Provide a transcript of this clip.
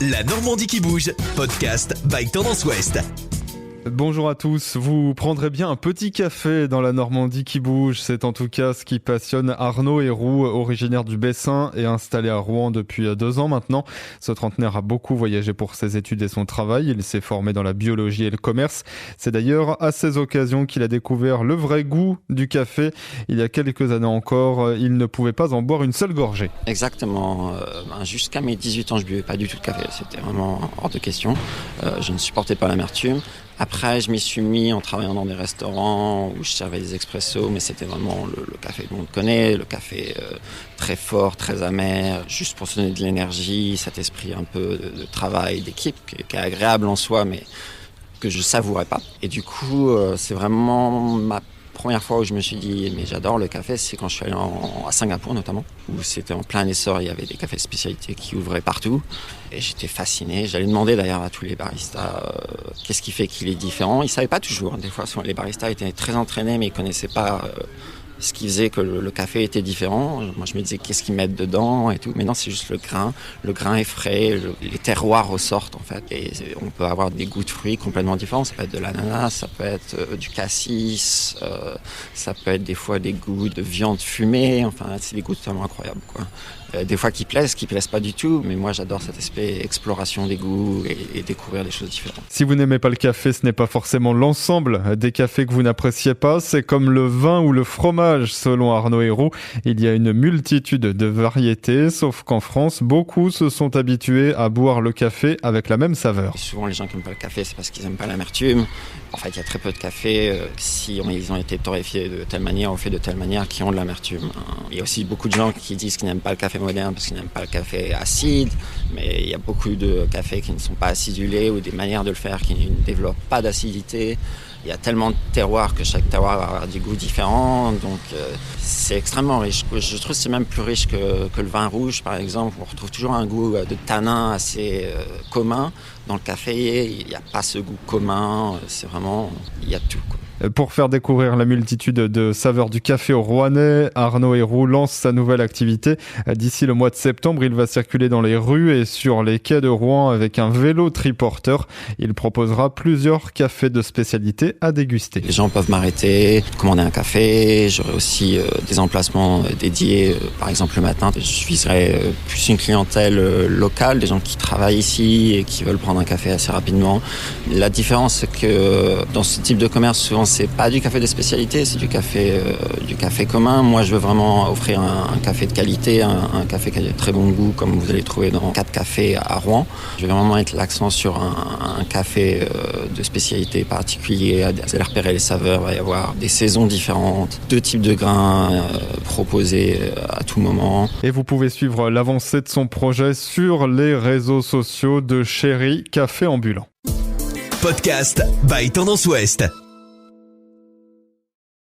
La Normandie qui bouge, podcast by Tendance Ouest. Bonjour à tous, vous prendrez bien un petit café dans la Normandie qui bouge. C'est en tout cas ce qui passionne Arnaud Héroux, originaire du Bessin et installé à Rouen depuis 2 ans maintenant. Ce trentenaire a beaucoup voyagé pour ses études et son travail. Il s'est formé dans la biologie et le commerce. C'est d'ailleurs à ces occasions qu'il a découvert le vrai goût du café. Il y a quelques années encore, il ne pouvait pas en boire une seule gorgée. Exactement. Jusqu'à mes 18 ans, je ne buvais pas du tout de café. C'était vraiment hors de question. Je ne supportais pas l'amertume. Après, je m'y suis mis en travaillant dans des restaurants où je servais des expressos, mais c'était vraiment le café que l'on connaît, le café très fort, très amer, juste pour se donner de l'énergie, cet esprit un peu de travail, d'équipe, qui est agréable en soi, mais que je savourais pas. Et du coup, c'est vraiment ma première fois où je me suis dit mais j'adore le café, c'est quand je suis allé à Singapour notamment, où c'était en plein essor, il y avait des cafés de spécialité qui ouvraient partout et j'étais fasciné. J'allais demander d'ailleurs à tous les baristas qu'est-ce qui fait qu'il est différent. Ils ne savaient pas toujours, des fois les baristas étaient très entraînés mais ils ne connaissaient pas ce qui faisait que le café était différent. Moi je me disais qu'est-ce qu'ils mettent dedans et tout, mais non, c'est juste le grain est frais, les terroirs ressortent en fait, et on peut avoir des goûts de fruits complètement différents. Ça peut être de l'ananas, ça peut être du cassis, ça peut être des fois des goûts de viande fumée, enfin c'est des goûts totalement incroyables quoi. Des fois qui plaisent pas du tout, mais moi j'adore cet aspect exploration des goûts et découvrir des choses différentes. Si vous n'aimez pas le café, ce n'est pas forcément l'ensemble des cafés que vous n'appréciez pas, c'est comme le vin ou le fromage selon Arnaud Héroux. Il y a une multitude de variétés, sauf qu'en France, beaucoup se sont habitués à boire le café avec la même saveur. Et souvent les gens qui n'aiment pas le café, c'est parce qu'ils n'aiment pas l'amertume. En fait, il y a très peu de cafés, si ils ont été torréfiés de telle manière ou faits de telle manière, qui ont de l'amertume. Il y a aussi beaucoup de gens qui disent qu'ils n'aiment pas le café moderne parce qu'ils n'aiment pas le café acide, mais il y a beaucoup de cafés qui ne sont pas acidulés ou des manières de le faire qui ne développent pas d'acidité. Il y a tellement de terroirs que chaque terroir va avoir des goûts différents, donc c'est extrêmement riche. Je trouve que c'est même plus riche que le vin rouge, par exemple. On retrouve toujours un goût de tanin assez commun. Dans le café, il n'y a pas ce goût commun, c'est vraiment, il y a tout quoi. Pour faire découvrir la multitude de saveurs du café au Rouennais, Arnaud Héroux lance sa nouvelle activité. D'ici le mois de septembre, il va circuler dans les rues et sur les quais de Rouen avec un vélo triporteur. Il proposera plusieurs cafés de spécialité à déguster. Les gens peuvent m'arrêter, commander un café. J'aurai aussi des emplacements dédiés. Par exemple, le matin, je viserai plus une clientèle locale, des gens qui travaillent ici et qui veulent prendre un café assez rapidement. La différence, c'est que dans ce type de commerce, souvent, c'est pas du café de spécialité, c'est du café commun. Moi, je veux vraiment offrir un café de qualité, un café qui a de très bon goût, comme vous allez trouver dans 4 cafés à Rouen. Je vais vraiment mettre l'accent sur un café de spécialité particulier. Vous allez repérer les saveurs, il va y avoir des saisons différentes, 2 types de grains proposés à tout moment. Et vous pouvez suivre l'avancée de son projet sur les réseaux sociaux de Chéri Café Ambulant. Podcast by Tendance Ouest.